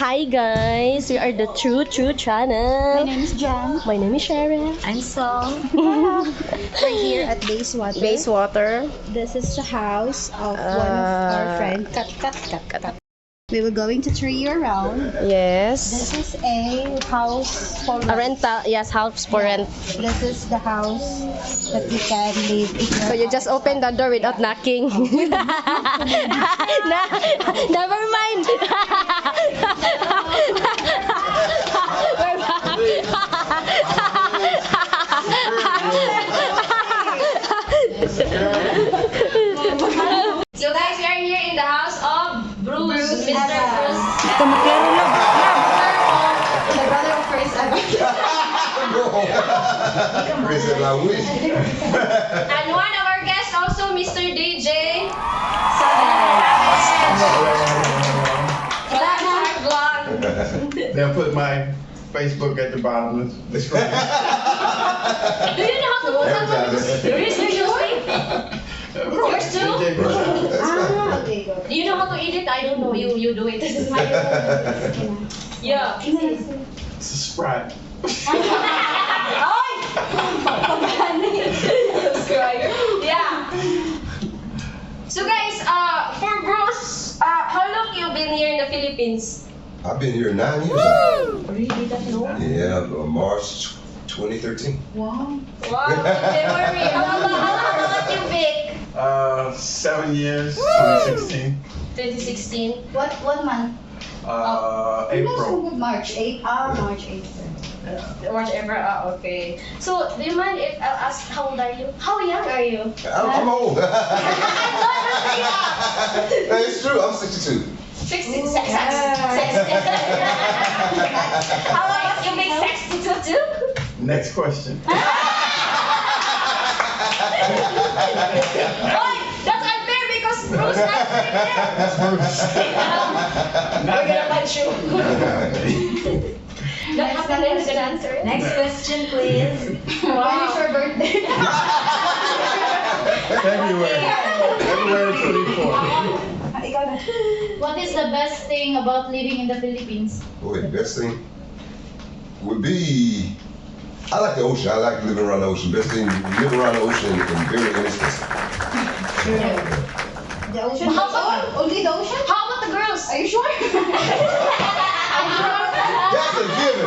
Hi guys, we are the True channel. My name is Jan. My name is Sharon. I'm Sol. We're here at Basewater. Basewater. This is the house of one of our friends. Kat. We were going to tour you around. Yes. This is a house for A rental, yes, house for rent. This is the house that you can live in. So you just open the door without knocking. Never mind. So guys, we are here in the house of Bruce, Mr. Bruce. The brother of Chris and one of our guests also, Mr. DJ Savage. They'll put my Facebook at the bottom of the screen. Do you know how to post that? Seriously? Yours too? Do you know how to edit? I don't know. You do it. Yeah. It's a Sprite. Yeah. So guys, for Bruce, how long you been here in the Philippines? I've been here 9 years now. Really? That long? Yeah, March 2013. Wow. Wow. They worry. How about you, Vic? 7 years, 2016. 2016. What month? April. March 8. March 8. March, April. Okay. So, do you mind if I'll ask how old are you? How young are you? I'm old. It's true, I'm 62. 66. How about you, Vic? 62 too? Next question. Boy, that's unfair because Bruce has we're gonna punch you. That happened is an answer. Next question, please. When is your birthday? February 24th. What is the best thing about living in the Philippines? Boy, the best thing would be, I like the ocean. I like living around the ocean. Best thing, live around the ocean and very inexpensive. The ocean? How about Only the ocean? How about the girls? Are you sure? That's a given.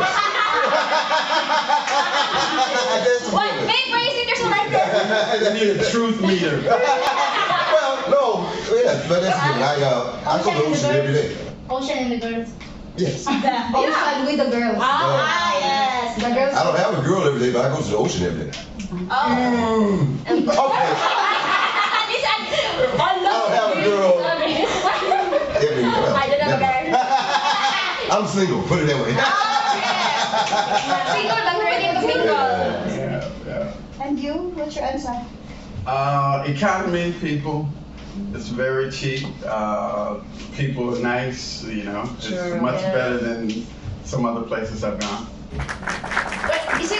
That's a What? given. Big raising there's like this. I need a truth meter. Well, no, yeah, but that's good. I go to the ocean every day. Ocean and the girls. Yes. Ocean with the girls. Yes. The girls. I don't have a girl every day, but I go to the ocean every day. Oh. Okay. I don't have a girl every day. I don't have a girl. I'm single, put it that way. Single but ready to mingle. Yeah. And you? What's your answer? Economy, people. It's very cheap. People are nice, you know. It's much better than some other places I've gone. But is it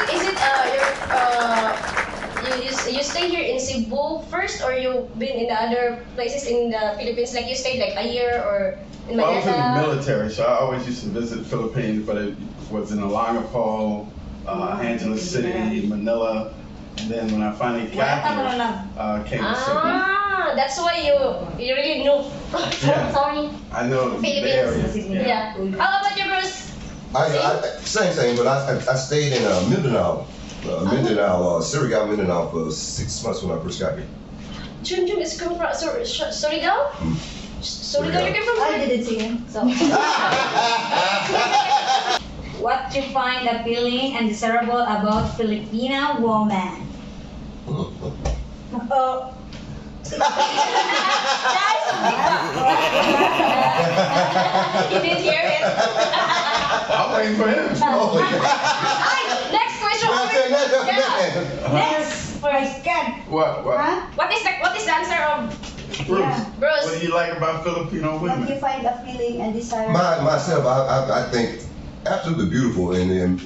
you stay here in Cebu first, or you've been in the other places in the Philippines? Like you stayed like a year or in Well, I was in the Manila? military, so I always used to visit the Philippines, but it was in Olongapo, Angeles City, Manila, and then when I finally got here, came to Cebu. That's why you really know. Yeah. Sorry. I know the area. Philippines. Yeah. How about you, Bruce? Same thing, but I stayed in Mindanao, Surigao, Mindanao for 6 months when I first got here. Jun is from Surigao? Surigao, you came from I didn't see him. So. What do you find appealing and desirable about Filipina woman? You didn't hear it. I'm waiting for him. Next question. Next, first can. What? What is the answer of Bruce, Bruce? what do you like about Filipino What do you women? find appealing and desirable? Myself, I think absolutely beautiful, and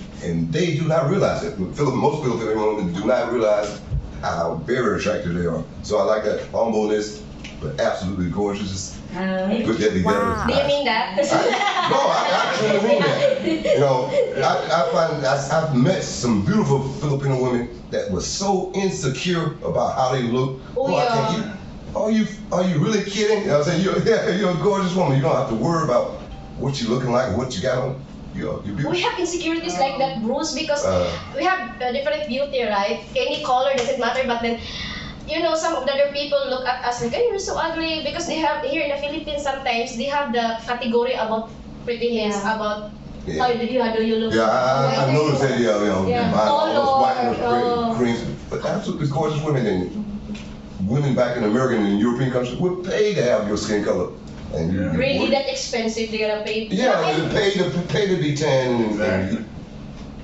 they do not realize it. Most Filipino women do not realize how very attractive they are. So I like that humbleness, but absolutely gorgeous. Put that together. Do you mean that? I truly mean that. You know, I've met some beautiful Filipino women that were so insecure about how they look. Oh, yeah. Are you really kidding? You know what I'm saying? You're a gorgeous woman. You don't have to worry about what you're looking like, what you got on. You're beautiful. We have insecurities like that, Bruce, because we have different beauty, right? Any color doesn't matter, but then, you know, some of the other people look at us like, hey, you're so ugly, because they have, here in the Philippines, sometimes they have the category about prettiness, about how do you look. Yeah, I noticed that, mine almost white Color, with creams. But absolutely gorgeous women and women back in American and European countries would pay to have your skin color. And you really that expensive, they're gonna pay. Yeah, they pay to be tan, Exactly.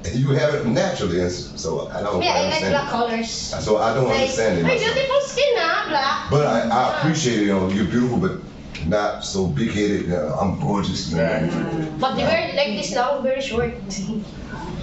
and you have it naturally. And so I don't Yeah, I like understand black it. colors. So I don't Nice. understand it. My myself. beautiful skin, black. But I appreciate it. You're beautiful, but not so big-headed. I'm gorgeous. But they were like this now, very short.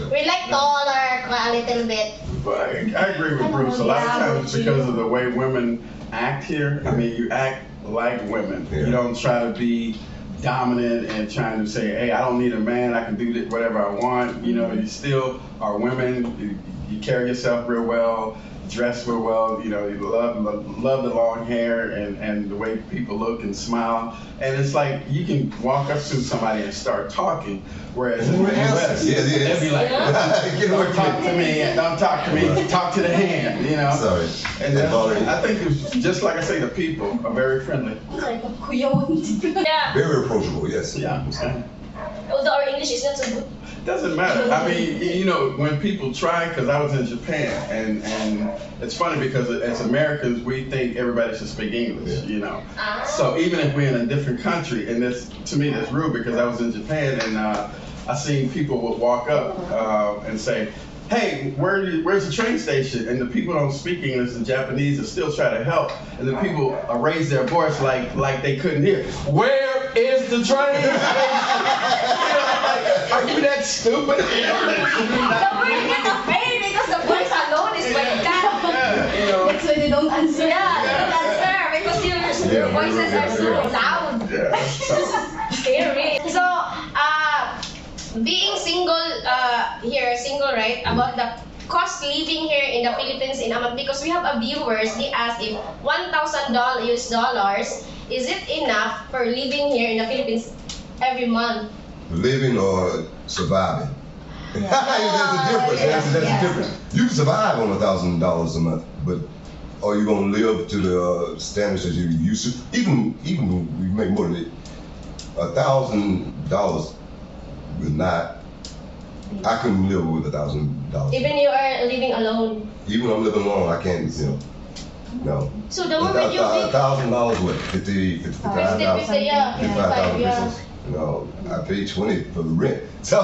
We like taller, a little bit. But I agree with Bruce. A lot of times it's because of the way women act here. I mean, you act like women. Yeah. You don't try to be dominant and trying to say, hey, I don't need a man. I can do this, whatever I want. You know, you still are women. You carry yourself real well, dress real well. You know, you love the long hair and the way people look and smile. And it's like you can walk up to somebody and start talking. Whereas in the US, they'd be like, don't talk to me, don't talk to me, talk to the hand, you know? Sorry. And I think it's just like I say, the people are very friendly. Yeah. Very approachable, yes. Yeah. Although our English is not so good. Doesn't matter. I mean, you know, when people try, because I was in Japan, and it's funny because as Americans, we think everybody should speak English, you know. So even if we're in a different country, and this, to me, that's rude because I was in Japan and I seen people would walk up and say, hey, where's the train station? And the people don't speak English, the Japanese are still trying to help. And the people raise their voice like they couldn't hear. Where is the train station? Are you that stupid? The word get afraid because the voice alone is like that. Yeah, you know. That's why they don't answer. Yeah, they don't answer because your voices are so loud. Yeah, so. Scary. So, being single single, right? About the cost living here in the Philippines in a month, because we have a viewers, they asked if $1,000 US dollars, is it enough for living here in the Philippines every month? Living or surviving. There's a difference. There's a difference. You can survive on $1,000 a month, but are you gonna live to the standards that you used to? Even we make more than it. $1,000 would not. I couldn't live with $1,000. Even you are living alone. Even when I'm living alone, I can't. No. So the moment you $1,000 what? 55,000. yeah, 55,000 yeah. pesos. I pay 20 for the rent. So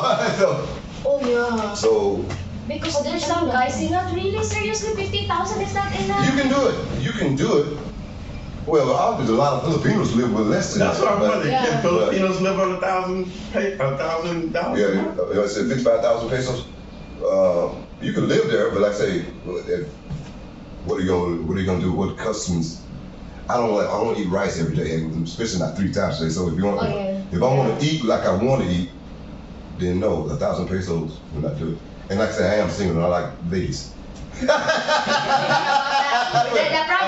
Oh yeah. So because there's some guys say not really seriously 50,000 is not enough. you can do it. You can do it. Well, obviously, a lot of Filipinos live with less than That's that. what I'm wondering. Yeah. Can Filipinos live on $1,000? Yeah, I said 55,000 pesos. You can live there, but like I say, what are you gonna do? What customs? I don't eat rice every day, especially not 3 times a day. So if I want to eat like I want to eat, then no, 1,000 pesos will not do it. And like I say, I am single and I like ladies. The problem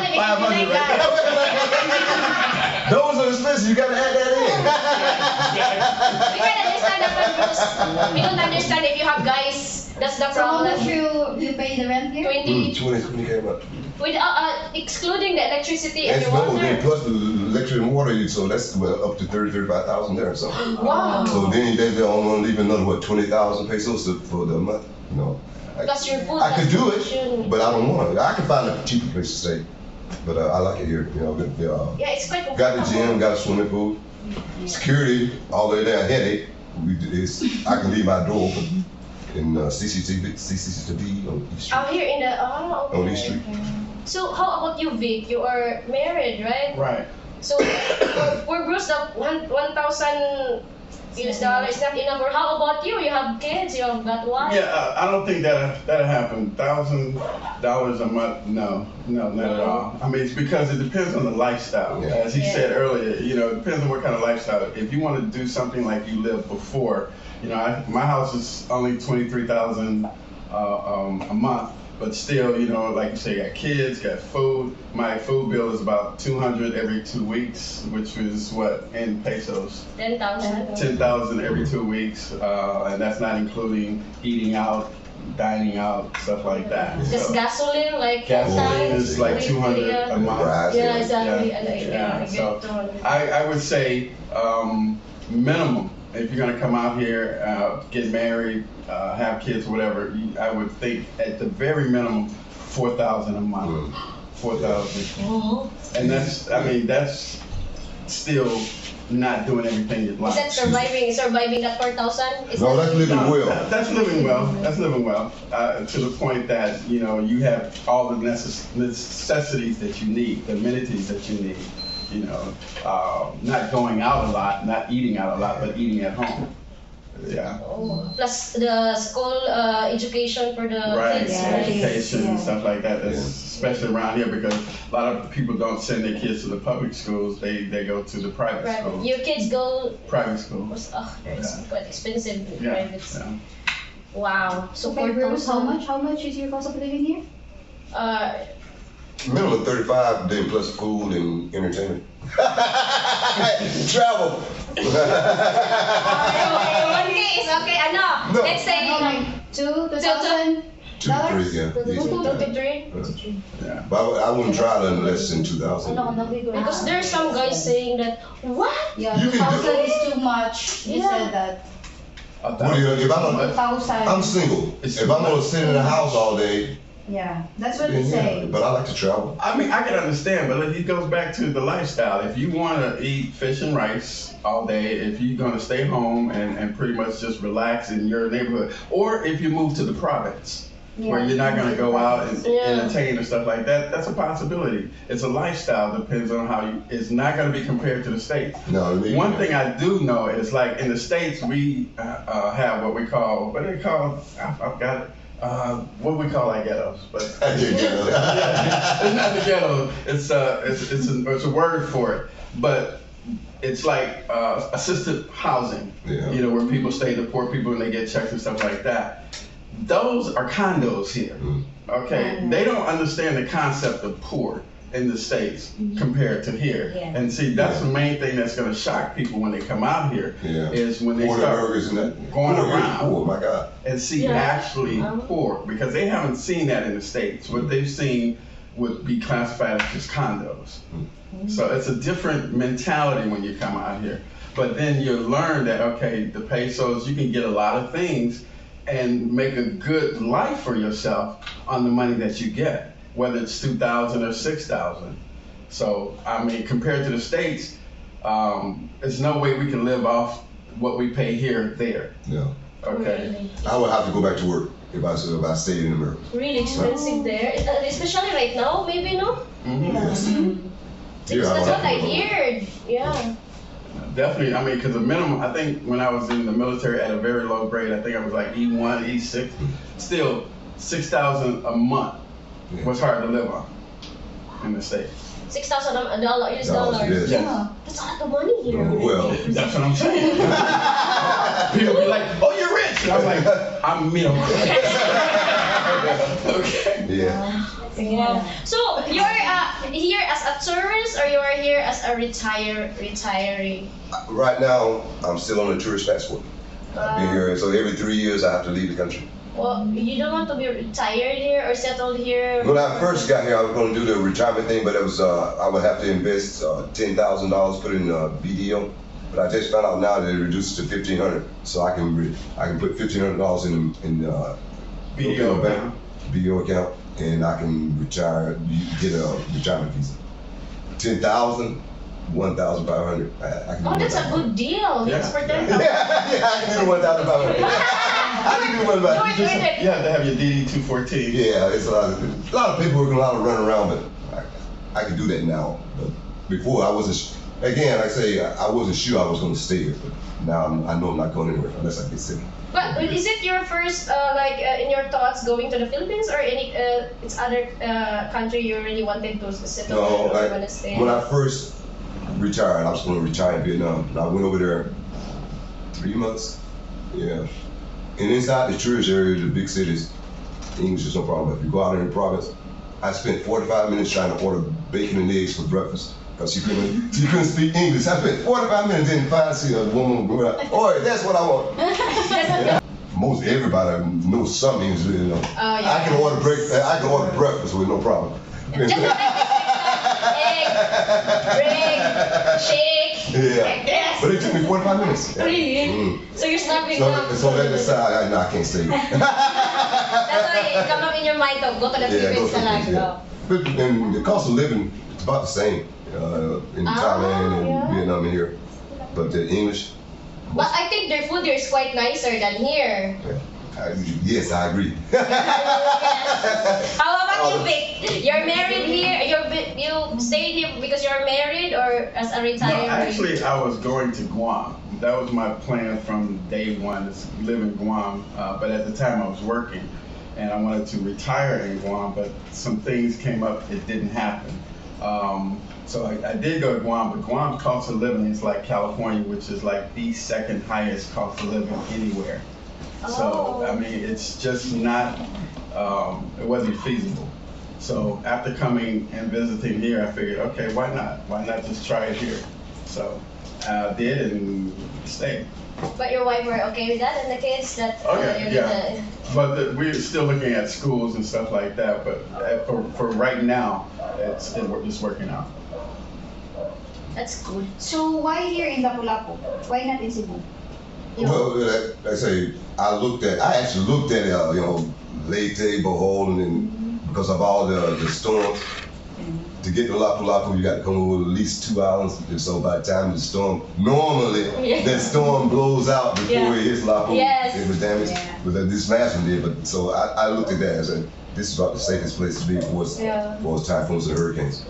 is you like that. Those are expensive. You gotta add that in. We can understand that, but Bruce, we don't understand if you have guys. That's the So how problem. much you pay the rent here? 20 20 came up. with excluding the electricity and And the no, then water. plus the electric and water, so that's up to 35,000 there. So, Wow. so then they only want to leave another 20,000 pesos for the month. Plus your food. I could do transportation. it, but I don't want to. I can find a cheaper place to stay, but I like it here. Yeah, it's quite Got the gym, got a swimming pool, security all the way down headache. I can leave my door open. In CCTV on East Street. Out here in the okay. On East Street. So how about you, Vic? You are married, right? Right. So for Bruce, the $1,000 US dollar is not enough. Or how about you? You have kids, you have got wife. Yeah, I don't think that'll happen. $1,000 a month? No, not at all. I mean, it's because it depends on the lifestyle. As he said earlier, you know, it depends on what kind of lifestyle. If you want to do something like you lived before, you know, my house is only $23,000 a month. But still, you know, like you say, got kids, got food. My food bill is about $200 every 2 weeks, which is what in pesos? 10,000. 10,000 every 2 weeks, and that's not including eating out, dining out, stuff like that. Just So, gasoline, like gasoline is like $200 a month. Yeah, exactly. Yeah. So I would say minimum. If you're gonna come out here, get married, have kids, whatever, I would think at the very minimum, $4,000 a month. 4,000, and that's still not doing everything you'd like. Is that surviving that 4,000? No, that's living well. That's living well. That's living well. To the point that you know you have all the necessities that you need, the amenities that you need. You know, not going out a lot, not eating out a lot, but eating at home. Yeah. Oh, plus the school education for the kids. Education and stuff like that. That's especially around here because a lot of people don't send their kids to the public schools. They go to the private schools. Your kids go private schools. Oh, it's quite expensive in private. Yeah. Wow. So Okay, Bruce, how much is your cost of living here? Minimum 35, then plus food and entertainment. Travel. Okay, it's okay. No. Let's say $2,000. 2 to 3, yeah. 2 to 3. Yeah. But I wouldn't try to less than 2,000. Because there's some guys saying that what? Yeah, You can do 2,000 is too much. He said that. What do you, if I'm 2,000. single. If I'm gonna sit in the house all day, Yeah, that's what then he said. but I like to travel. I mean, I can understand, but it goes back to the lifestyle. If you want to eat fish and rice all day, if you're going to stay home and pretty much just relax in your neighborhood, or if you move to the province, where you're not going to go out and entertain and stuff like that, that's a possibility. It's a lifestyle, depends on how you, it's not going to be compared to the States. No, One thing I do know is like in the States, we have what we call, what do they call, I've got it. What we call our ghettos, but it's not the ghetto. It's a word for it, but it's like assisted housing. Yeah. You know, where people stay, the poor people, and they get checks and stuff like that. Those are condos here. Okay, they don't understand the concept of poor in the States compared to here. Yeah. And see, that's the main thing that's going to shock people when they come out here is when they start going around Oh my God. and see actually poor, because they haven't seen that in the States. What they've seen would be classified as just condos. So it's a different mentality when you come out here. But then you learn that, okay, the pesos, you can get a lot of things and make a good life for yourself on the money that you get, whether it's 2,000 or 6,000. So, I mean, compared to the States, there's no way we can live off what we pay here, there. Yeah. Okay. I would have to go back to work if I stayed in America. Really expensive there, especially right now, maybe, no? Here, That's what I go. heard. Yeah. Definitely, I mean, because the minimum, I think when I was in the military at a very low grade, I think I was like E1, E6, still 6,000 a month was hard to live on in the States. $6,000 US dollars. Yes. Yes. That's a lot of money here. Well, That's what I'm saying. People be like, oh, you're rich. And I'm like, I'm middle class. Okay. yeah. Wow. So you're here as a tourist, or you are here as a retiree? Right now, I'm still on a tourist passport. I've been here, so every 3 years I have to leave the country. Well, you don't want to be retired here or settled here? When I first got here, I was going to do the retirement thing, but it was I would have to invest $10,000 put in vedio. But I just found out now that it reduced to $1,500, so I can put $1,500 in Video bank, video account, and I can retire. You get a retirement visa. 10,000, 1,500. I can. Oh, that's a good deal. Yeah. That's for Yeah, 10,000. I can do 1,500. I can do 1,500. You have to have your DD-214. Yeah, it's a lot of paperwork and a lot of running around, but I can do that now. But before I wasn't again, like I say, I wasn't sure I was going to stay here, but now I know I'm not going anywhere unless I get sick. But is it your first, in your thoughts, going to the Philippines or any it's other country you really wanted to settle No, or want to stay? when I first retired, I was going to retire in Vietnam. And I went over there 3 months. Yeah. And inside the tourist area, the big cities, English is no problem. If you go out in the province, I spent 45 minutes trying to order bacon and eggs for breakfast because she couldn't speak English. I spent 45 minutes in finally see a woman go out. Oh, that's what I want. Yeah. Most everybody knows some English, you know. Oh, yeah. I can order breakfast with no problem. Just like egg, bread, shake. Yeah. Yes. But it took me 45 minutes. Yeah. Really? So you're starving up. So that aside, I can't stay. That's why it come up in your mind to go to the Philippines talaga. But and the cost of living is about the same in Thailand and Vietnam and here. But the English. But I think their food here is quite nicer than here. Yes, I agree. How about you, Vic? You're married here. You stayed here because you're married or as a No, retiree? actually, I was going to Guam. That was my plan from day one, is live in Guam. But at the time, I was working, and I wanted to retire in Guam. But some things came up; it didn't happen. So I did go to Guam, but Guam's cost of living is like California, which is like the second highest cost of living anywhere. So, I mean, it's just not, it wasn't feasible. So after coming and visiting here, I figured, okay, why not? Why not just try it here? So I did and stayed. But your wife were okay with that and the kids? That you're yeah. But we're still looking at schools and stuff like that. But for right now, it's working out. That's good. So why here in Lapu-Lapu? Why not in Cebu? Well, like I say, I actually looked at Leyte, Bohol, and because of all the storms. To get to Lapu-Lapu, you got to come over at least 2 hours. And so by the time the storm, normally that storm blows out before it hits Lapu. Yes. It was damaged, but this last one did. But so I looked at that and said, this is about the safest place to be for typhoons and hurricanes.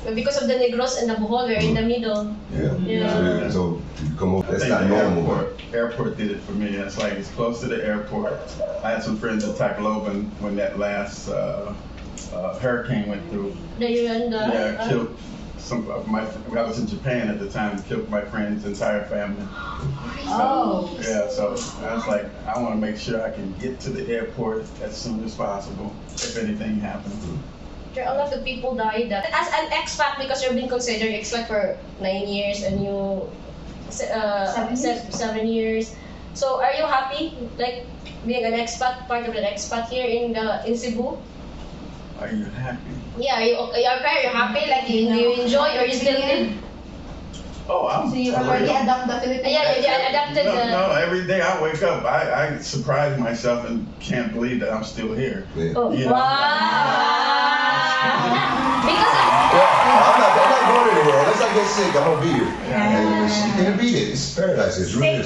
But because of the Negros and the Bohol, we're in the middle. Yeah. So you come over, that's not the normal. Airport did it for me. It's like it's close to the airport. I had some friends at Tacloban when that last hurricane went through. Killed some of my. I was in Japan at the time. Killed my friend's entire family. So I was like, I want to make sure I can get to the airport as soon as possible if anything happens. There are a lot of people died. As an expat, because you've been considered expat for 9 years and you 7 years. So are you happy, like being an expat, part of an expat here in Cebu? Are you happy? Yeah, are you happy? Like you enjoy or you still live? Oh, I'm. So you already adapt the Philippines? Yeah, you adapted. No, every day I wake up, I surprise myself and can't believe that I'm still here. Yeah. Oh, You know? wow! Because of I'm not going anywhere. Unless I get sick, I'm gonna be here. And you can't beat it. It's paradise. It's really.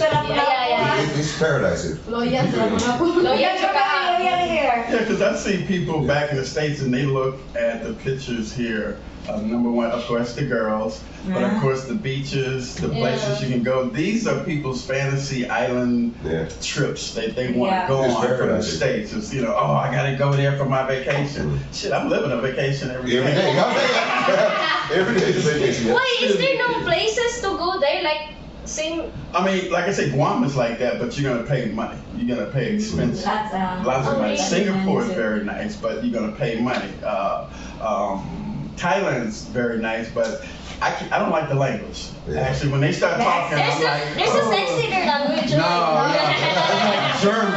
It's paradise here. Loyal to Lapu-Lapu. loyal here. Yeah, because I see people back in the States and they look at the pictures here. Number one, of course, the girls, but of course the beaches, the places you can go. These are people's fantasy island trips that they want to go on from the States. It's, oh, I got to go there for my vacation. Shit, I'm living a vacation every day. Every day is vacation. Why is there no places to go there? Like same. I mean, like I said, Guam is like that, but you're gonna pay money. You're gonna pay expensive. Lots of money. Singapore is very nice, but you're gonna pay money. Thailand's very nice, but I don't like the language. Actually, when they start talking, I'm like, there's a sexier language. No, it's like German.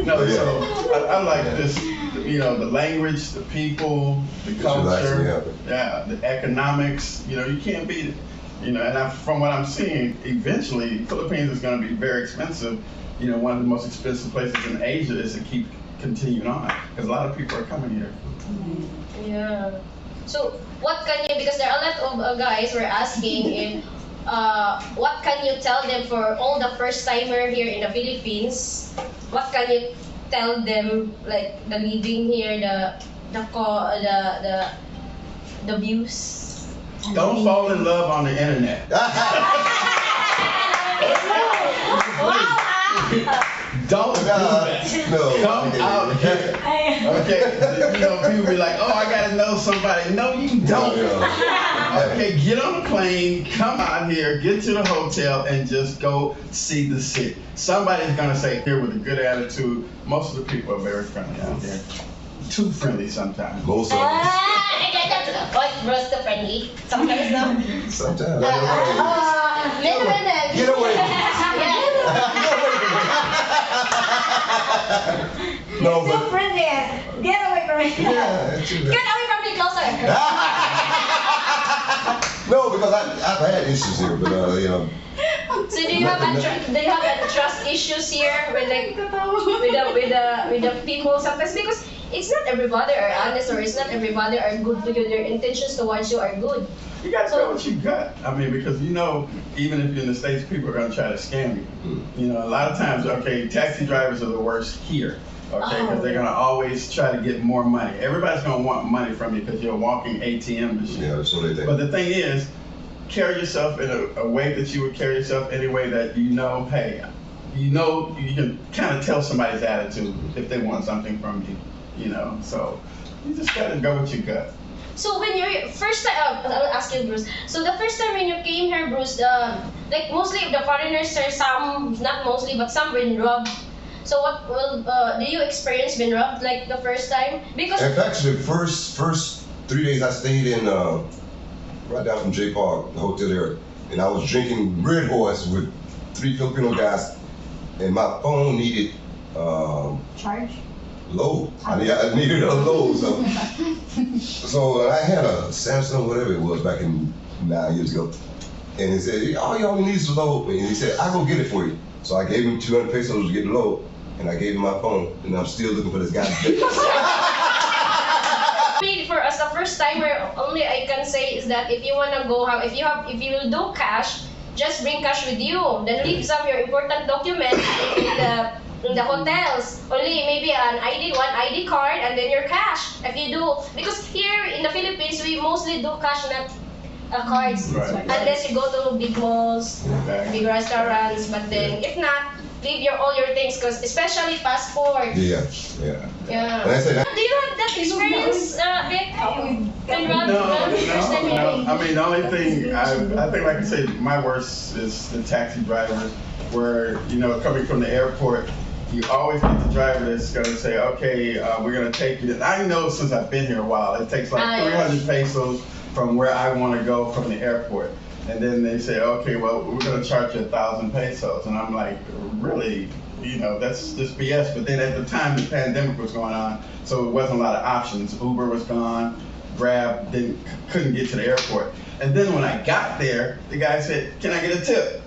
No. So I like this. The language, the people, the culture, the economics. You can't beat it. And from what I'm seeing, eventually, Philippines is going to be very expensive. One of the most expensive places in Asia is to keep continuing on because a lot of people are coming here. Yeah. So what can you? Because there are a lot of guys were asking if what can you tell them for all the first timer here in the Philippines? What can you tell them, like the living here, the the views. Don't fall in love on the internet. Don't do that. No. Come out here. Okay, you know, people be like, oh, I gotta know somebody. No, you don't. Okay, get on a plane, come out here, get to the hotel, and just go see the city. Somebody's gonna say here with a good attitude. Most of the people are very friendly out there. Too friendly sometimes. Most of them. What, Bruce the friendly? Sometimes no. Sometimes. Get away. No, So but friendly. Get away from me. yeah, it's true. Get away from me closer. No, because I've had issues here, but you know. So do you have a trust issues here with like with the people sometimes, because it's not everybody are honest, or it's not everybody are good to you. Their intentions towards you are good. You gotta know what you got. I mean, because you know, even if you're in the States, people are gonna try to scam you. You know, a lot of times, okay, taxi drivers are the worst here. Okay, because they're gonna always try to get more money. Everybody's gonna want money from you because you're a walking ATM machine. Yeah, that's what they think. But the thing is, carry yourself in a way that you would carry yourself any way that you know, hey, you know, you can kind of tell somebody's attitude if they want something from you. You know, so you just gotta go with your gut. So when you're first time, I'll ask you, Bruce. So the first time when you came here, Bruce, like mostly the foreigners are some, not mostly, but some been robbed. So what do you experience been robbed like the first time? Because in fact, the first 3 days I stayed in right down from J Park, the hotel there, and I was drinking Red Horse with 3 Filipino guys, and my phone needed Charge? load. I needed a load, so I had a Samsung, whatever it was, back in 9 years ago, and he said, all you only need is a load, and he said, I'll go get it for you. So I gave him 200 pesos to get the load, and I gave him my phone, and I'm still looking for this guy. for us, the first timer, only I can say is that if you wanna go, if you will do cash, just bring cash with you. Then leave some your important documents in the hotels. Only maybe one ID card, and then your cash. If you do, because here in the Philippines we mostly do cash, not cards. Right. Unless you go to big malls, big restaurants. But then if not, leave all your things, because especially passport. Yeah. And I said, Do you have that experience, Vic? No. I mean, the only thing I think, like I said, my worst is the taxi drivers, where you know, coming from the airport, you always get the driver that's gonna say, okay, we're gonna take you. I know since I've been here a while, it takes like 300 pesos from where I want to go from the airport. And then they say, okay, well, we're going to charge you 1,000 pesos. And I'm like, really? You know, that's just BS. But then at the time, the pandemic was going on, so it wasn't a lot of options. Uber was gone, Grab couldn't get to the airport. And then when I got there, the guy said, can I get a tip?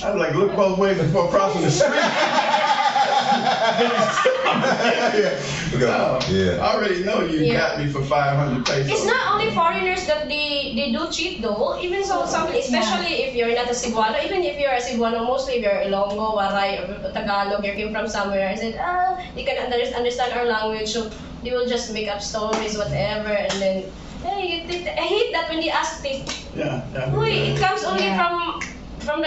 I was like, look both ways before crossing the street. I already know you got me for 500 pesos. It's not only foreigners that they do cheat though. Even so, especially if you're not a Cebuano, even if you're a Cebuano, mostly if you're Ilonggo, Waray, or Tagalog, you came from somewhere, I said, they can understand our language, so they will just make up stories, whatever, and then, hey, I hate that when they ask this. Yeah. It comes only from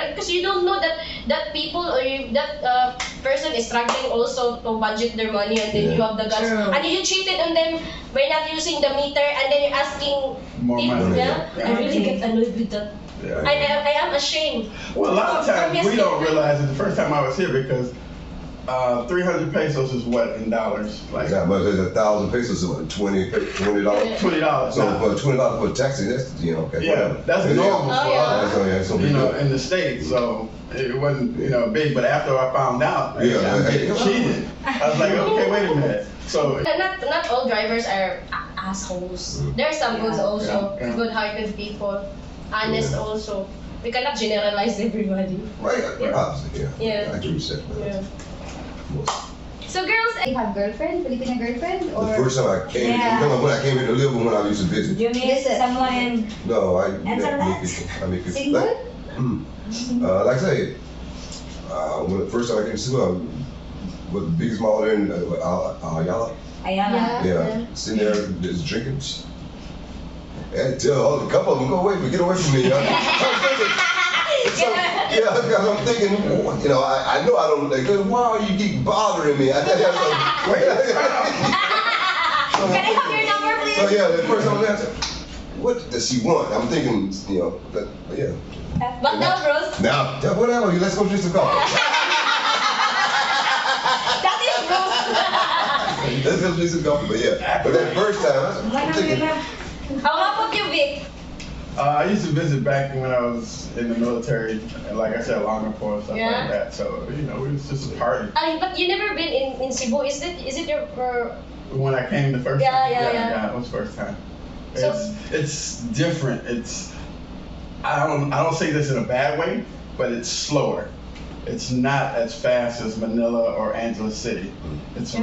because you don't know that people or that person is struggling also to budget their money, and then you have the guts, and you cheated on them by not using the meter, and then you're asking more money. Yeah? I really get annoyed with that. Yeah. I am ashamed. Well, a lot of times we don't realize it the first time I was here, because 300 pesos is what in dollars? Like, yeah, but there's 1,000 pesos, what, $20? $20. So for $20 for a taxi, that's, you know, okay. Yeah, that's normal for us. So you know, in the States, so it wasn't, you know, big. But after I found out, I'm getting cheated. I was like, okay, wait a minute. So not all drivers are assholes. There are some good also, good-hearted people, honest also. We cannot generalize everybody. Right, obviously, Yeah. I do accept that. Yeah. So girls, You have girlfriend, Filipino girlfriend, or? The first time I came, when I came here to live, when I used to visit. You meet someone in... No, I Answer that. meet people. Single? Like I say, when the first time I came to Cebu, was the biggest mall there in Ayala. Ayala. Yeah, sitting there just drinking. And tell a couple of them, go away, get away from me. You know? Because I'm thinking, you know, I know I don't, like, why are you keep bothering me? Can I have your number, please? So yeah, the first time I answered, what does she want? I'm thinking, you know, but yeah. But now, Bruce. Now, whatever, let's go drink some coffee. That is Bruce. Let's go drink some coffee, but yeah. But that first time, I'm thinking. How about you, Vic? I used to visit back when I was in the military, and like I said, longer for and stuff like that. So you know, it was just a party. But you never been in Cebu? Is it your When I came the first time, yeah, it was first time. So, It's different. I don't say this in a bad way, but it's slower. It's not as fast as Manila or Angeles City. It's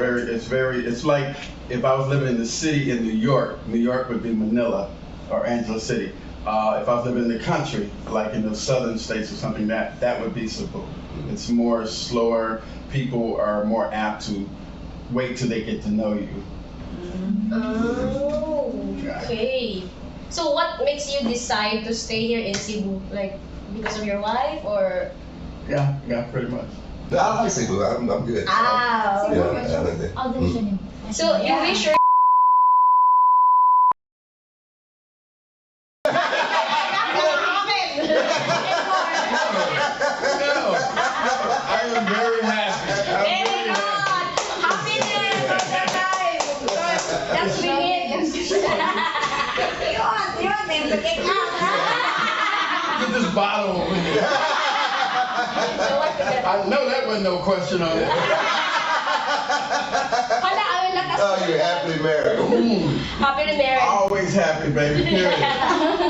like if I was living in the city in New York would be Manila or Angeles City. If I was living in the country, like in the southern states or something, that would be Cebu. It's more slower. People are more apt to wait till they get to know you. oh, okay. So what makes you decide to stay here in Cebu? Like because of your wife or? Yeah, pretty much. I like Cebu. I'm good. Ah, Yeah, I like that. I'll do it. so you wish your I am very happy. Very good. Happiness all the time. That's bring it. You want them to get out, huh? Get this bottle over here. I know that wasn't no question on it. Oh, you're happily married. happily married. Always happy, baby. Period.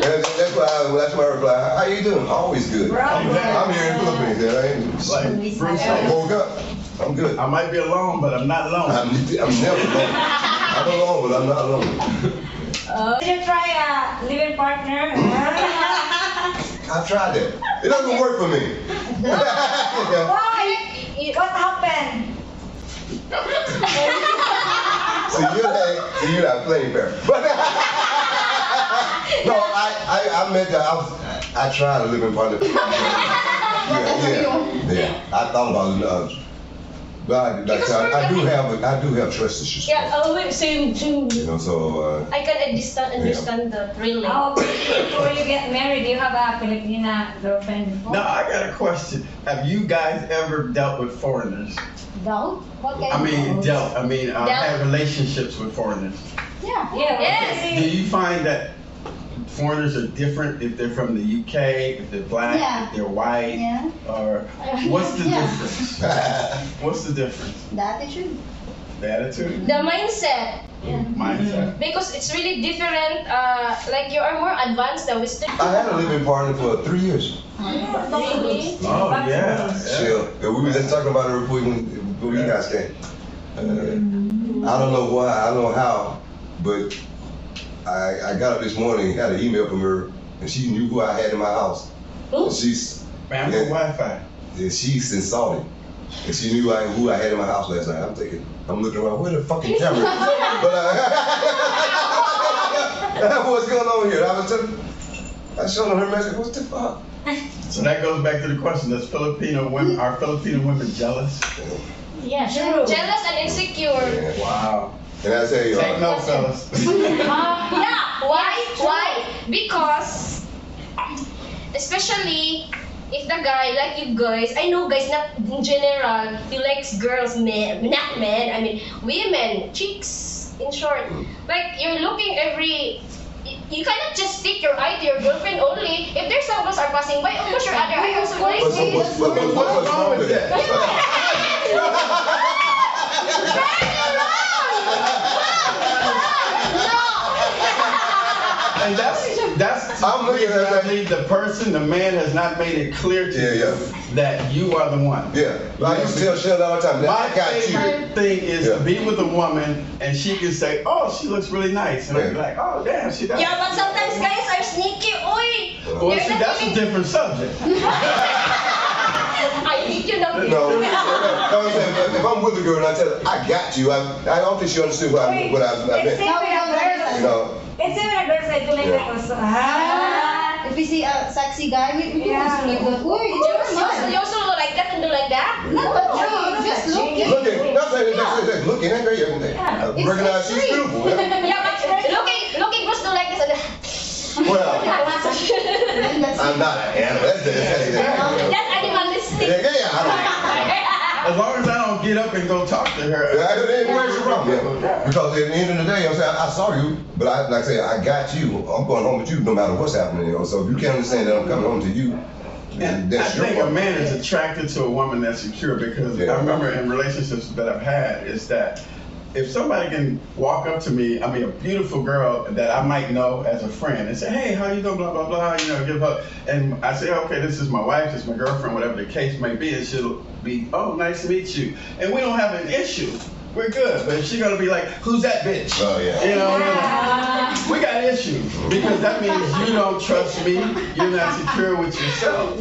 That's why I reply. How you doing? Always good. I'm here in the Philippines. Like Bruce I said, woke up. I'm good. I might be alone, but I'm not alone. I'm never alone. I'm alone, but I'm not alone. Did you try a living partner? I've tried that. It doesn't work for me. Why? What happened? So you're not playing fair. But no, I meant that I tried to live in partner. Yeah. I thought about it. But like I do have trust issues. Yeah, same. You know, so I can understand that really. Oh, before you get married, do you have a Filipina girlfriend before? Now I got a question. Have you guys ever dealt with foreigners? Doubt? What kind I mean, Dealt. had relationships with foreigners. Yeah. Yes. Do you find that foreigners are different if they're from the UK, if they're black, if they're white, or what's the difference? What's the difference? The attitude. The attitude? The mindset. Mindset. Because it's really different. Like you are more advanced than Western. I had a living partner for 3 years. Really? Oh yeah. Still, we were just talking about her before you guys came. I don't know why, I don't know how, but I got up this morning, had an email from her, and she knew who I had in my house. Who? She's Family Wi-Fi. Yeah, she's in Saudi, and she knew who I had in my house last night. I'm looking around, where the fucking camera? But what's going on here? I showed her message. What the fuck? So that goes back to the question: are Filipino women jealous? Yeah, true. Jealous and insecure. Wow. And I say, Take note, fellas. Yeah. Why? Because, especially if the guy, like you guys, I know guys, not in general, he likes girls, not men, I mean women, chicks, in short. Like you're looking you cannot just stick your eye to your girlfriend only. If there's some girls are passing by, of course your other eye also like what's wrong with that? And that's I'm looking at that. The man has not made it clear to you that you are the one. Yeah, I used to tell Shell all the time that My I got favorite thing is to be with a woman and she can say, "Oh, she looks really nice," and I'll be like, "Oh, damn, she does." Yeah, but sometimes guys are sneaky. Oi! Well, see, that's a different subject. I think you know. No, if I'm with a girl and I tell her, I got you, I don't think she understood what I meant. You know, It's even a girl side to like that also. If we see a sexy guy, we can also like that. Why? You also like that and do like that? Not just looking. Looking, not saying that's looking, ain't great. I recognize she's beautiful. Yeah, but looking Bruce do like this and Well, I'm not an animal. That's animalistic. Yeah, As long as I don't get up and go talk to her. where's your problem? Because at the end of the day, I'm saying, I saw you, but like I say, I got you. I'm going home with you no matter what's happening. So if you can't understand that I'm coming home to you, And I that's your think a problem. man is attracted to a woman that's secure because I remember in relationships that I've had is that if somebody can walk up to me, I mean a beautiful girl that I might know as a friend and say, hey, how you doing, blah, blah, blah, give her, and I say, okay, this is my wife, this is my girlfriend, whatever the case may be, and she'll be, oh, nice to meet you. And we don't have an issue. We're good. But if she's gonna be like, who's that bitch? Oh, yeah. We got issues because that means you don't trust me. You're not secure with yourself.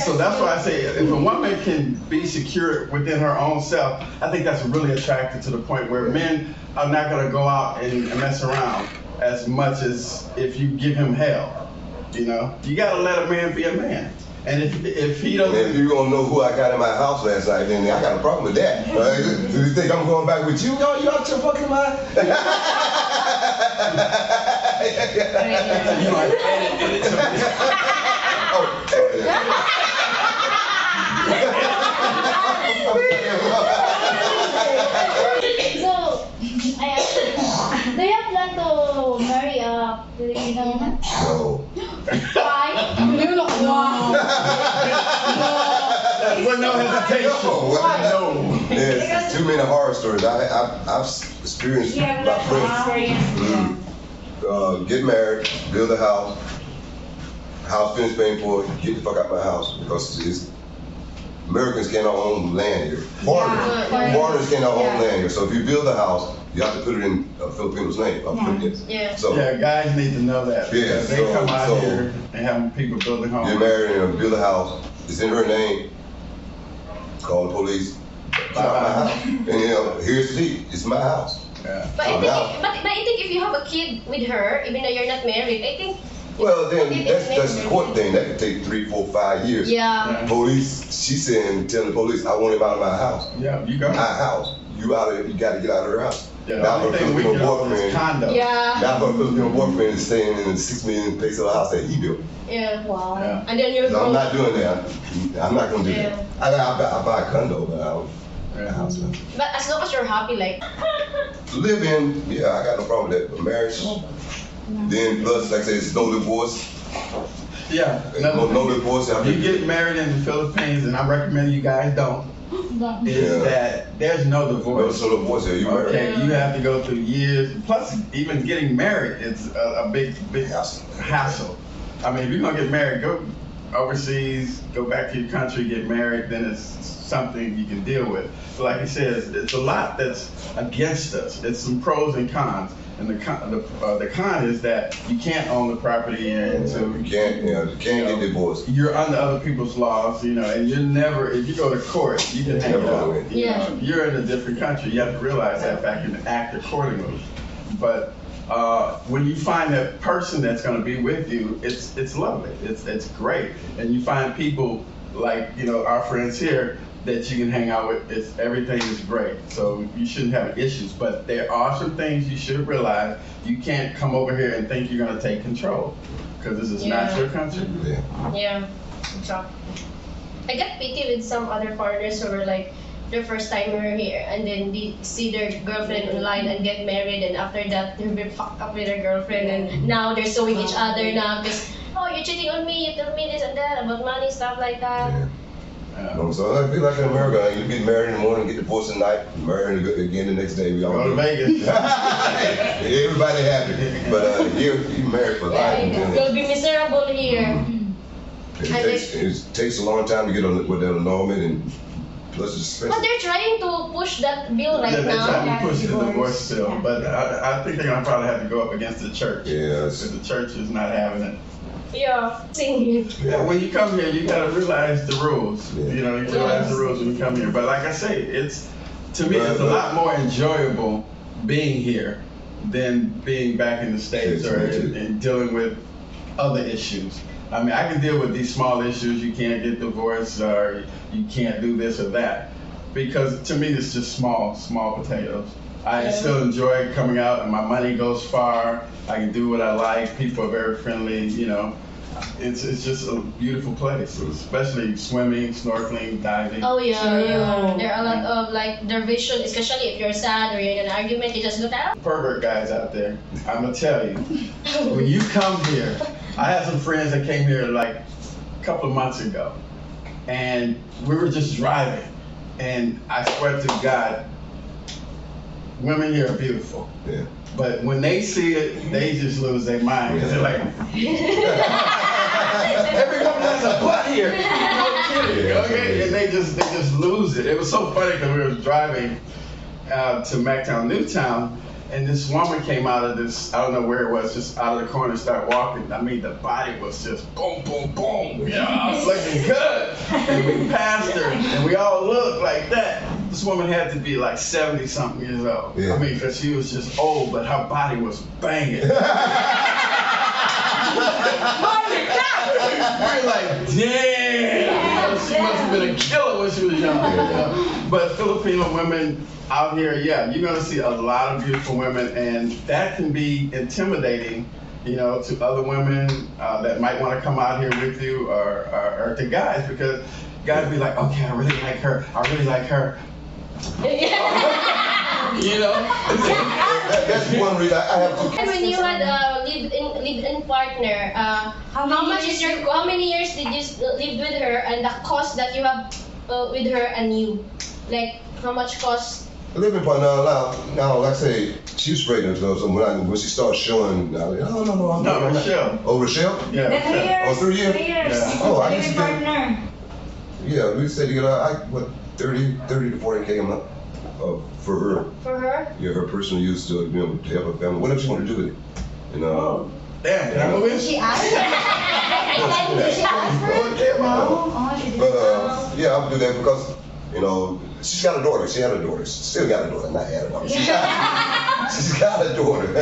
So that's why I say if a woman can be secure within her own self, I think that's really attractive to the point where men are not gonna go out and mess around as much as if you give him hell. You gotta let a man be a man. And if he doesn't, if you don't know who I got in my house last night, then I got a problem with that. Do you think I'm going back with you? Yo, you out your fucking mind? So, I asked you, do you plan to marry a Filipino woman? No. Why? with no hesitation. No. There's too many horror stories. I've experienced my friends get married, build a house finished paying for it, get the fuck out of my house because Americans cannot own land here. Foreigners cannot own land here. So if you build a house, you have to put it in a Filipino's name. So guys need to know that. Yeah, They come out here and have people building homes. get married and build a house. It's in her name. Call the police. It's not my house. And here's the deed. It's my house. Yeah. But I think if you have a kid with her, even though you're not married, I think. Well, then that's the court thing. That could take 3, 4, 5 years. Yeah. Police, she's telling the police, I want him out of my house. Yeah, you go. My house. You out of, you got to get out of her house. Yeah, Now her the only thing we Filipino can offer is boyfriend. condo. Yeah. Now her Filipino boyfriend is staying in a $6 million house that he built. Yeah. Wow. Yeah. And then you're So I'm not doing that. I'm not gonna do Yeah. that. I buy a condo, but I don't. Yeah. House. But as long as you're happy, like. Live in, yeah, I got no problem with that. But marriage, then plus, like I said, it's no divorce. Yeah. No divorce. If you get married in the Philippines, and I recommend you guys don't, is that there's no divorce. No divorce. Yeah, you married. Okay, you have to go through years. Plus, even getting married is a big hassle. I mean, if you're gonna get married, go overseas, go back to your country, get married, then it's something you can deal with. But like he says, it's a lot that's against us. It's some pros and cons. And the con is that you can't own the property, and so You can't get divorced. you're under other people's laws, and you're never, if you go to court, you can hang Never out. go in. You're in a different country. You have to realize that fact and act accordingly. But when you find that person that's going to be with you, it's lovely. It's great, and you find people like our friends here that you can hang out with. Everything is great, so you shouldn't have issues. But there are some things you should realize. You can't come over here and think you're going to take control, because this is not your country. Yeah. Exactly. I get pity with some other foreigners who were like their first timer here, and then they see their girlfriend online and get married, and after that they've been fucked up with their girlfriend, and now they're suing each other now because you're cheating on me, you tell me this and that about money, stuff like that. So I feel like in America, you get married in the morning, get divorced at night, married again the next day. We all Go to Vegas. Everybody happy, but here you married for life. You'll be miserable here. It takes a long time to get on with that annulment, and plus it's But expensive. they're trying to push that bill right They're now. trying to push the divorce bill, but I think they're gonna probably have to go up against the church. Yeah, Because the church is not having it. Yeah, singing. Yeah, when you come here, you gotta realize the rules. Yeah. You realize the rules when you come here. But like I say, to me, it's a lot more enjoyable being here than being back in the States or and dealing with other issues. I mean, I can deal with these small issues. You can't get divorced or you can't do this or that. Because to me, it's just small potatoes. I still enjoy coming out and my money goes far. I can do what I like. People are very friendly, you know. It's just a beautiful place, especially swimming, snorkeling, diving. Oh yeah. There are a lot of like their vision, especially if you're sad or you're in an argument, you just look at. Pervert guys out there, I'm gonna tell you, when you come here, I had some friends that came here like a couple of months ago, and we were just driving, and I swear to God, women here are beautiful. Yeah. But when they see it, they just lose their mind because they're like, every woman has a butt here. No kidding, okay? And they just lose it. It was so funny because we were driving to Mactown, Newtown, and this woman came out of this, I don't know where it was, just out of the corner, started walking. I mean, the body was just boom, boom, boom. You know, I was looking good. And we passed her, and we all looked like that. This woman had to be like 70-something years old. Yeah. I mean, because she was just old, but her body was banging. We're like, damn! She must have been a killer when she was young. But Filipino women out here, yeah, you're gonna see a lot of beautiful women, and that can be intimidating, you know, to other women that might want to come out here with you, or to guys, because guys be like, okay, I really like her. You know, that's one reason I have to. And when you had live-in partner, how many years did you live with her, and the cost that you have with her and you, like how much cost? Living partner now, like I say, she was pregnant, so when she started showing, I was like, no, Rochelle. Oh, Rochelle? Yeah. 3 years. Oh, 3 years? 3 years. Yeah. Oh, I used to partner. Yeah, we stayed together. 30 to 40K a month for her. For her? Yeah, her personal use to help her family. Whatever she wanted to do with it, you know. Oh, damn, can I move in? She asked her. Did she ask her? No. She didn't. But yeah, I would do that because, you know, she's got a daughter. She had a daughter. She still got a daughter. Not had a daughter. She's got a daughter.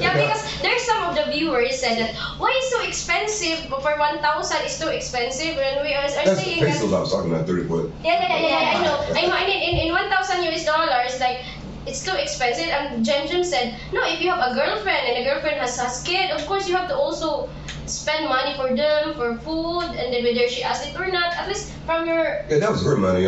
Yeah, because there's some of the viewers said that why is so expensive for 1,000 is too expensive, and we are That's saying pesos. that. I was talking about 30 foot. Yeah, I know. I mean, in 1,000 US dollars, like it's too expensive. And Jem said, no, if you have a girlfriend and the girlfriend has kid, of course you have to also spend money for them, for food, and then whether she asked it or not, at least from your... Yeah, that was her money.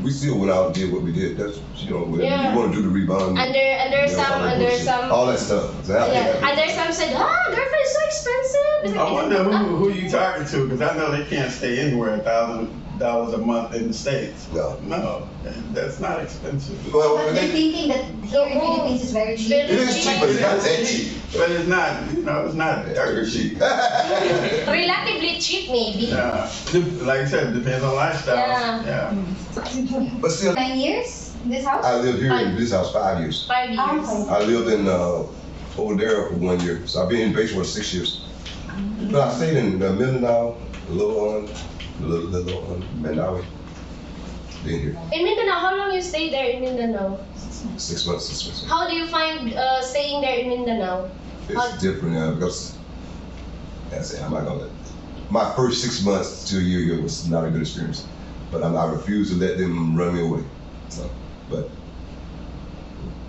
We still went out and did what we did. That's, you know, whatever you want to do to rebound. And there's some... All that stuff. And there's some said, girlfriend is so expensive. I wonder who you talking to, because I know they can't stay anywhere $1,000 a month in the States. No, that's not expensive. Well, But they're thinking that here in Philippines is very cheap. it is cheap, but it's not that cheap. But it's not, you know, it's not dirt cheap. Relatively cheap, maybe. Yeah. Like I said, it depends on lifestyle. Yeah. But still, 9 years in this house? I lived here in this house 5 years. 5 years. I lived in over there for 1 year. So I've been in Bayshore 6 years. But I stayed in Mindanao, Little Mandawi. Been here. In Mindanao, how long you stayed there in Mindanao? 6 months. How do you find staying there in Mindanao? It's different now because, I'm not gonna. My first 6 months to a year here was not a good experience, but I refuse to let them run me away. So, but.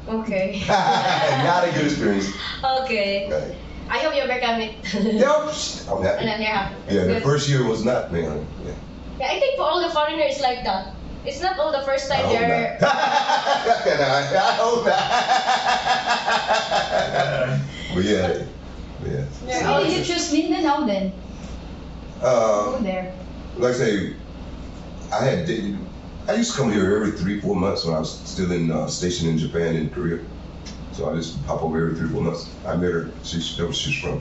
Okay. Not a good experience. Okay. Okay. I hope you overcome it. Yeah, I'm happy. Yeah, the first year was not, man. Yeah, I think for all the foreigners like that. It's not all the first time they're... I hope not. But yeah. Why did you choose Mindanao then? Go there. Like I say, I used to come here every 3-4 months when I was still stationed in Japan and Korea. So I just pop over every 3-4 months. I met her. That's where she's from.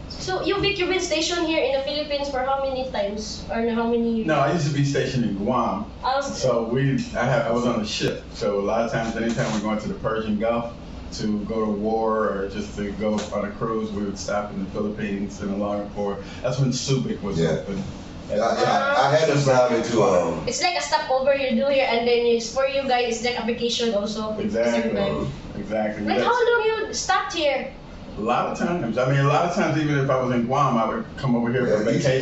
So you've been stationed here in the Philippines for how many times? Or how many... No, I used to be stationed in Guam. So I was on a ship. So a lot of times, anytime we're going to the Persian Gulf to go to war or just to go on a cruise, we would stop in the Philippines in a longer port. That's when Subic was open. I had to fly into It's like a stopover you do here, and then it's for you guys. It's like a vacation also. Exactly. Exactly. Like how long you stopped here? A lot of times. I mean, a lot of times, even if I was in Guam, I would come over here for vacation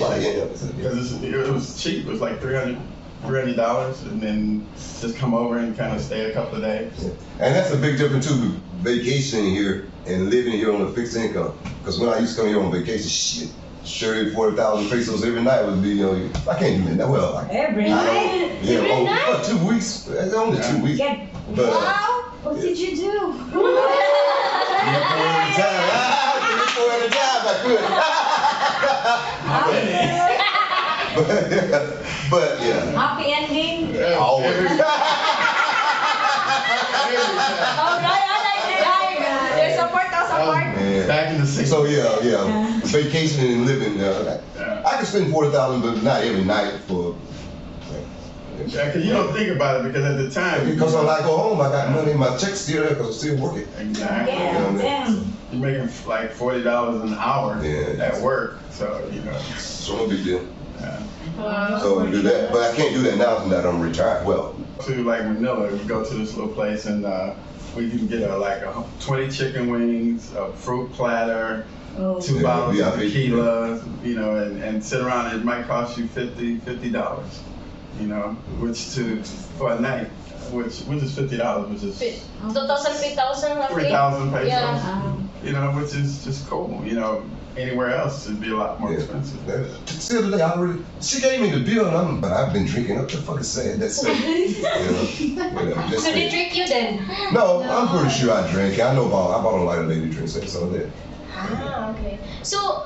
because it was cheap. It was like $300, and then just come over and kind of stay a couple of days. Yeah. And that's a big difference too, vacationing here and living here on a fixed income. Because when I used to come here on vacation, shit, 30,000 to 40,000 pesos every night would be, you know, I can't do that. Well, Every night? Yeah, Every night? for 2 weeks. It's only 2 weeks. Yeah. But, Wow! What did you do? 4 at a time. 4 at a time, I could. but yeah. Happy ending? Always. There's support. Yeah. Back in the 60s. So yeah, vacationing and living. I can spend 40,000, but not every night for. Yeah, because you don't think about it because at the time. Because when I go home, I got money in my check's still there because I'm still working. Exactly. Yeah, damn. You're making like $40 an hour at work, so you know. So no big deal. Yeah. So do that, but I can't do that now that I'm retired. Well, To like Manila, we go to this little place and we can get like 20 chicken wings, a fruit platter, 2 bottles of tequila, you know, and sit around. It might cost you $50, you know, for a night, which is $50, which is 2,000, 3,000 roughly. 3,000 pesos. Yeah. You know, which is just cool. You know, anywhere else it'd be a lot more expensive. Still today, she gave me the bill, but I've been drinking. What the fuck is sad? That's sad. You know, whatever, just So they say. trick you then? No, I'm pretty sure I drink. I know I bought a lot of lady drinks and some of that. Ah, okay. So,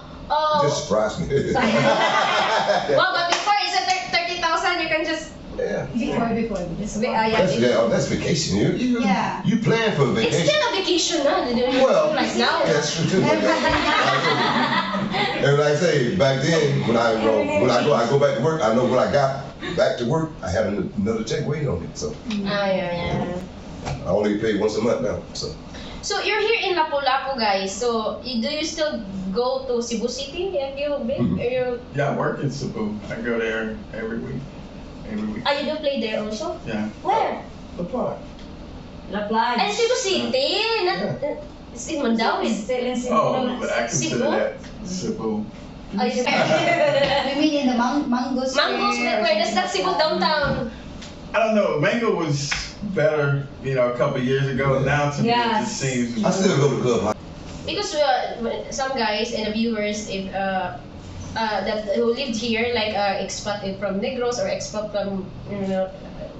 Just surprised me. well, but before it's at 30,000, you can just. Yeah. Before. That's vacation. You plan for vacation. It's still a vacation, huh? Well, like now. that's true too. And like I say, back then, when I go back to work, I know when I got back to work, I had another check waiting on me. So Yeah. I only pay once a month now. So you're here in Lapu-Lapu, guys. So do you still go to Cebu City? Have you been? Yeah, I work in Cebu. I go there every week. Ah, you do play there also? Yeah. Where? The plot. La Playa. And Cebu City, not it's in Mandaue. Still in Cebu. Oh, but I consider Cebu? that Cebu. We mean in the Mango Square. Mango's where does that Cebu downtown? I don't know. Mango was better, you know, a couple of years ago. Now to me it just seems. I still go to club. Because some guys and the viewers, if that who lived here, like expat from Negros or expat from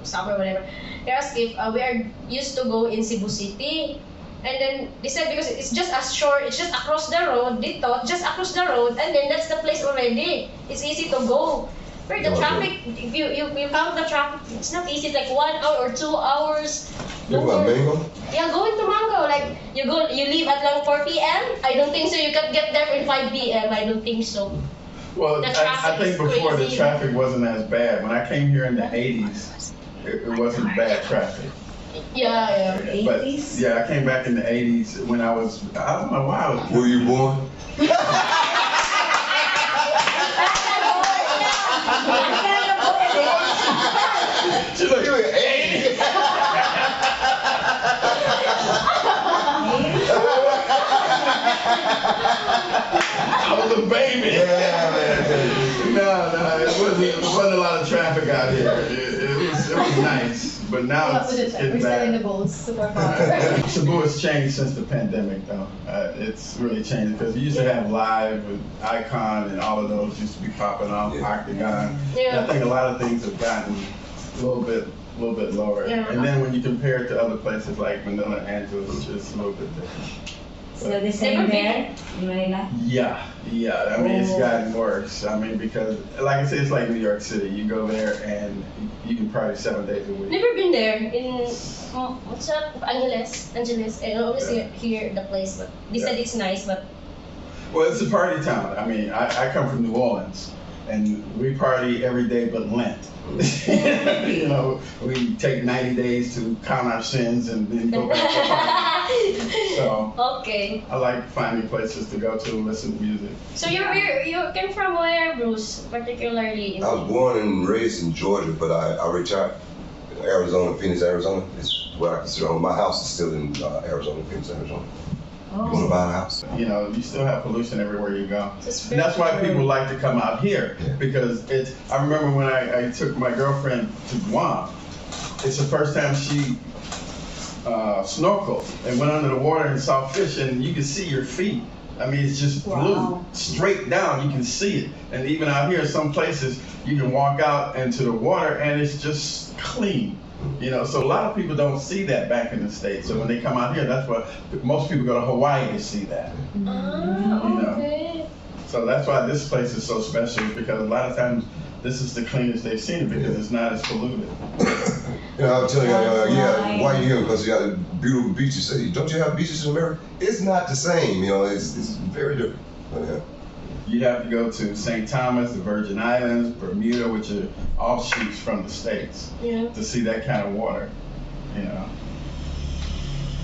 somewhere, whatever, they asked if we are used to go in Cebu City, and then they said because it's just as short, it's just across the road. They thought just across the road, and then that's the place already. It's easy to go. Where the traffic, if you count the traffic, it's not easy. It's like 1 hour or 2 hours. You want Mango? Yeah, going to Mango. Like you leave at like 4 p.m. I don't think so. You can get there in 5 p.m. I don't think so. Well, The I traffic think is before crazy. the traffic wasn't as bad. When I came here in the 80s, it wasn't bad traffic. Yeah. But yeah, I came back in the 80s when I don't know why I was. Were you born? She's like, You were 80. I was a baby. Yeah, man. No, it wasn't a lot of traffic out here. It was nice, but now it's getting bad. balls super far. Cebu has changed since the pandemic, though. It's really changed because you used to have Live with Icon and all of those used to be popping off, Octagon. Yeah. I think a lot of things have gotten a little bit lower. Yeah. And then when you compare it to other places like Manila and Angeles, it's a little bit different. So the same there in Manila? Yeah. I mean, it's gotten worse. I mean, because like I said, it's like New York City. You go there and you can party 7 days a week. Never been there in what's up, Angeles. I always hear the place, but they said it's nice, but. Well, it's a party town. I mean, I come from New Orleans, and we party every day but Lent. You know, we take 90 days to count our sins and then go back to party. So Okay. I like finding places to go to listen to music. So you came from where, Bruce, particularly? I was born and raised in Georgia, but I retired in Arizona, Phoenix, Arizona. It's where I consider home. My house is still in Arizona, Phoenix, Arizona. You want to buy a house? You know, you still have pollution everywhere you go. It's And that's why very people like to come out here, Yeah. because it's, I remember when I took my girlfriend to Guam, it's the first time she snorkeled and went under the water and saw fish, and you can see your feet. I mean, it's just blue, straight down, you can see it. And even out here, some places, you can walk out into the water and it's just clean. You know, so a lot of people don't see that back in the States. So when they come out here, that's what most people go to Hawaii to see that. okay. So that's why this place is so special, because a lot of times this is the cleanest they've seen it, because it's not as polluted. You know, I'm telling you, yeah, why you here? Because you got beautiful beaches. Say, don't you have beaches in America? It's not the same. You know, it's very different. But, yeah. You have to go to St. Thomas, the Virgin Islands, Bermuda, which are offshoots from the States, to see that kind of water, you know.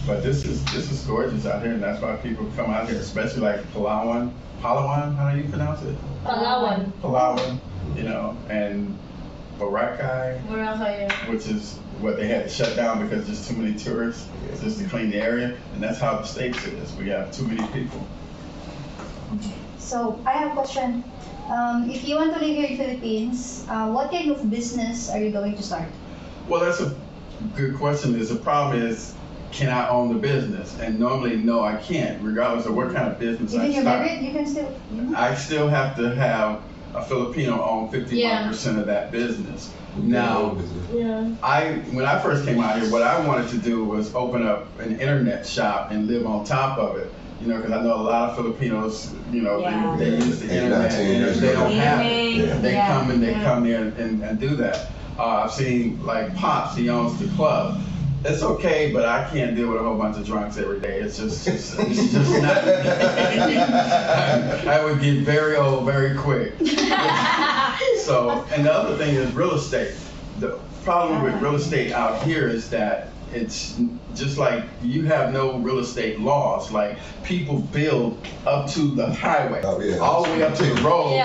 But this is gorgeous out here, and that's why people come out here, especially like Palawan, how do you pronounce it? Palawan, you know, and Boracay, which is what they had to shut down because there's too many tourists, just to clean the area, and that's how the States is. We have too many people. So I have a question. If you want to live here in Philippines, what kind of business are you going to start? Well, that's a good question. The problem is, can I own the business? And normally, no, I can't, regardless of what kind of business I Even you're start. married, you can still. I still have to have a Filipino own 51% of that business. Now, when I first came out here, what I wanted to do was open up an internet shop and live on top of it. You know, because I know a lot of Filipinos, you know, they use the internet, and if they don't have it, they come there and do that. I've seen like Pops, he owns the club. It's okay, but I can't deal with a whole bunch of drunks every day. It's just not. I would get very old very quick. So, and the other thing is real estate. The problem with real estate out here is that it's just like you have no real estate laws. Like people build up to the highway, all the way up to the road,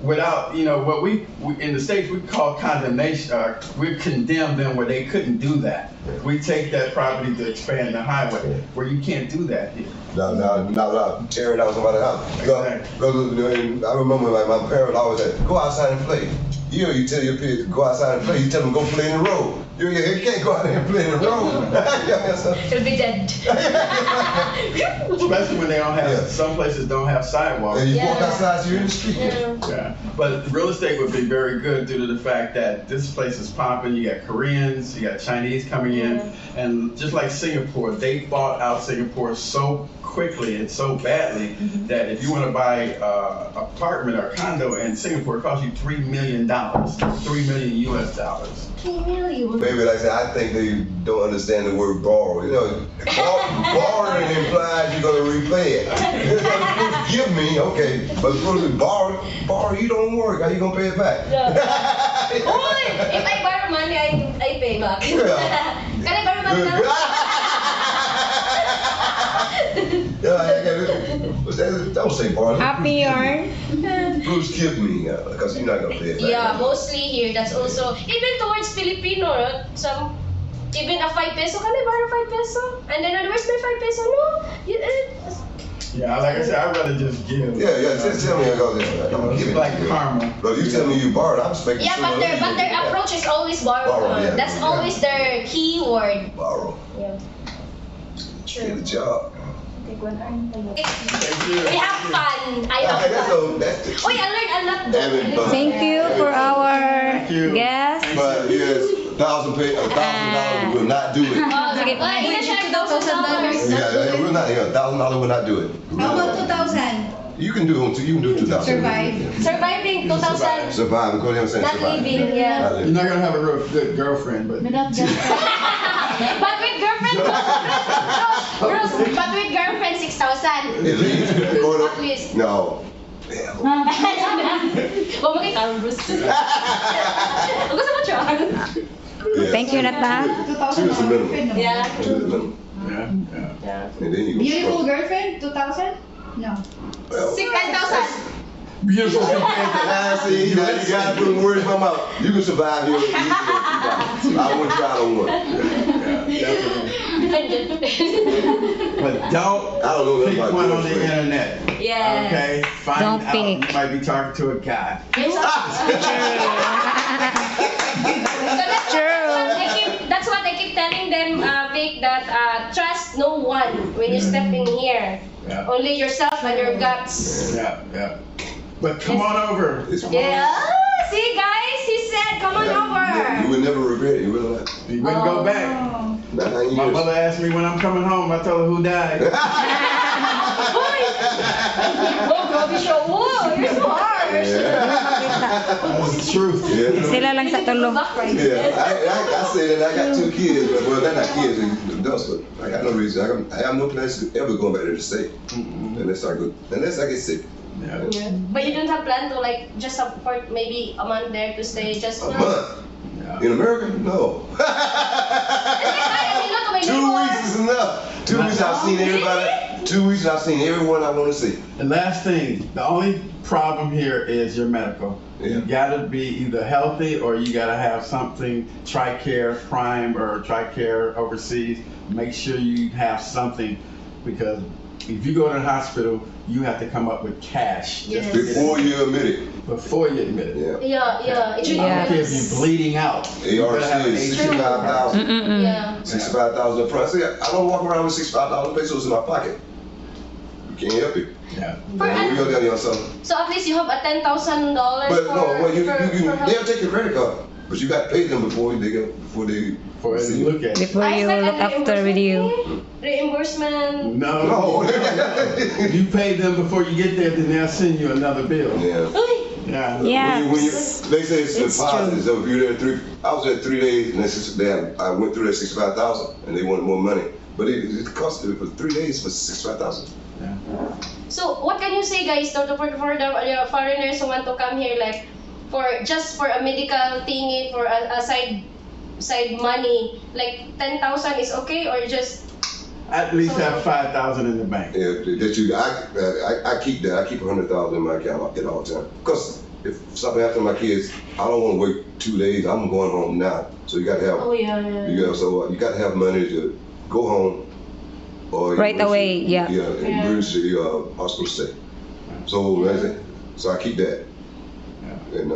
without, you know, what we in the States we call condemnation. We condemn them where they couldn't do that. We take that property to expand the highway, where you can't do that here. No, tearing down somebody's house. I remember my parents always said, go outside and play. You know, you tell your kids to go outside and play, you tell them go play in the road. You can't go out there and play in the road. It'll be dead. Especially when they don't have, some places don't have sidewalks. And you walk outside, so you're in the street. Yeah, but real estate would be very good due to the fact that this place is popping. You got Koreans, you got Chinese coming in, and just like Singapore, they bought out Singapore so quickly and so badly that if you want to buy an apartment or a condo in Singapore, it costs you $3 million, $3 million US dollars. Maybe like I said, I think they don't understand the word borrow. You know, borrowing implies you're gonna repay it. Give me, okay, but borrow, you don't work. How you gonna pay it back? If I borrow money, I pay back. Can I borrow money now? Don't say borrow. Happy yarn. Bruce, give me, because you're not gonna pay it back. Yeah, mostly here. That's also even towards Filipino. Right? Some even a 5 peso. Can I borrow 5 peso? And then where's my 5 peso? No. Yeah, like I said, I'd rather just give. Yeah, just tell me I go there. I'm gonna give It's it. like karma. But you tell me you borrowed, I'm expecting. Yeah, but their approach is always borrow. That's always their key word. Borrow. Yeah. Get a job. We have fun. I have fun. Oh, I learned a lot though. Thank you for our guest. But yes, $1,000 will not do it. Sige, You can share $1,000. Yeah, we're not here. $1,000 will not do it. How about 2,000? You can do 2,000. Survive. Surviving 2,000. Survive. Because you know what I'm saying. Not Survive. living, yeah. You're not gonna have a real good girlfriend, but. But with girlfriend, but with girlfriend 6,000. At least. At least. No. Huwag mo kay Carl Bruce. Gusto mo siya? Thank you, Nata. $2,000 is the minimum. Yeah. $2,000 is the minimum. Yeah. And then you go Beautiful girlfriend, 2,000? No. Well, 6,000. Beautiful compared to I see, you gotta put them words in my mouth. You can survive here easily on 2,000. I wouldn't try on one. But don't I don't know nothing pick about one on the girlfriend. internet. Yes. Okay? Find Don't out pick. you might be talking to a guy. That's what I keep telling them, Vic, that trust no one when you step in here. Yeah. Only yourself and your guts. Yeah. But come on over. It's fun. Yeah. See, guys, he said, come on You over. would never regret it. You really not. You wouldn't go back. 9 My years. mother asked me when I'm coming home, I told her who died. Oh, Bobby Show. Whoa, you're so harsh. That's the truth. Yeah. Sila lang sa tulo. Yeah, I say that I got 2 kids, but well, they're not kids, they're adults, but I got no reason. I have no plans to ever go back there to stay. Unless I get sick. Yeah. Yeah. But you don't have plan to like just support maybe a month there to stay just A month? Yeah. In America? No. 2 weeks is enough. 2 weeks I've seen everybody. 2 weeks I've seen everyone I want to see. The last thing, the only problem here is your medical. Yeah. You gotta be either healthy or you gotta have something, TRICARE Prime or TRICARE overseas. Make sure you have something, because if you go to the hospital, you have to come up with cash. Yes. Before you admit it. Before you admit it. Yeah. Yeah. It should I don't care if be. you're bleeding out. You ARC gotta have an is HRC. 65,000. Yeah. 65,000 up front. See, I don't walk around with $65 pesos in my pocket. You can't help it. Yeah. For You go down here something. So at least you have a $10,000 But for, no, well, for they'll take your credit card, but you got to pay them before they See, look at it. Before you look after with you. Reimbursement. No. You pay them before you get there, then they'll send you another bill. Yeah. Yeah. Yeah. They say it's It's deposit. true. So if you're there I was there 3 days, and I went through that 65,000, and they wanted more money. But it cost for 3 days for 65,000. So what can you say, guys, for the foreigners who want to come here, like for a medical thingy, for a side money, like 10,000 is okay, or just At least have 5,000 in the bank. Yeah, I keep that. I keep 100,000 in my account at all times. Because if something happens to my kids, I don't want to wait 2 days. I'm going home now. So you got to have. oh yeah. You got to have money to go home. Or Right away, yeah. Yeah, emergency hospital stay. So that's it. So I keep that. And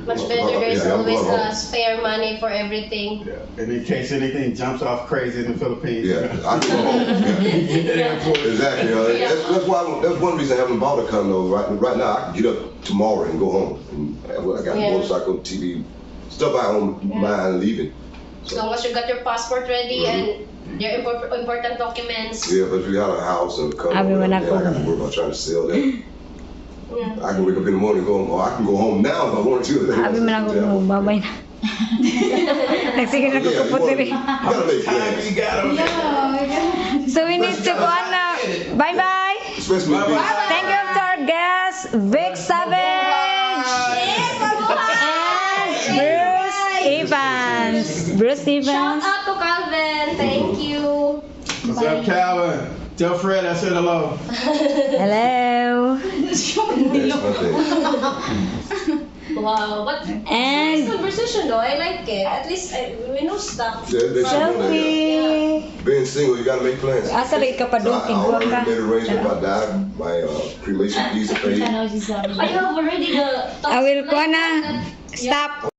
Much better. There's yeah, I'm always going home. spare money for everything. Yeah. And in case anything jumps off crazy in the Philippines. Yeah, I can go home. Yeah. Exactly. That's one reason I haven't bought a condo. Right now, I can get up tomorrow and go home. And I got a motorcycle, TV, stuff I don't mind leaving. As long as you got your passport ready and your important documents. Yeah, but if you got a house and a condo, Abi man then ako. I got to worry about trying to sell that. Yeah. I can wake up in the morning and go home, or I can go home now if I wanted to. Abi man ako babay na. Nagsige na ko kaputi rin. You gotta make Time plans. you got on there. So we need to go on now. Bye-bye. Especially with this. Thank you to our guest, Vic Savage. And Bruce Evans. Bruce Shout Evans. out to Calvin. Thank you. What's up, Calvin? Tell Fred I said hello. Hello. That's my thing. Wow, but nice And conversation though. I like it. At least we know stuff. Yeah, they should know that, selfie. Being single, you gotta make plans. Asa rin ka pa So doon? I already made arrangements. If I die, my cremation fees are paid. I have already the. I will go na. Stop.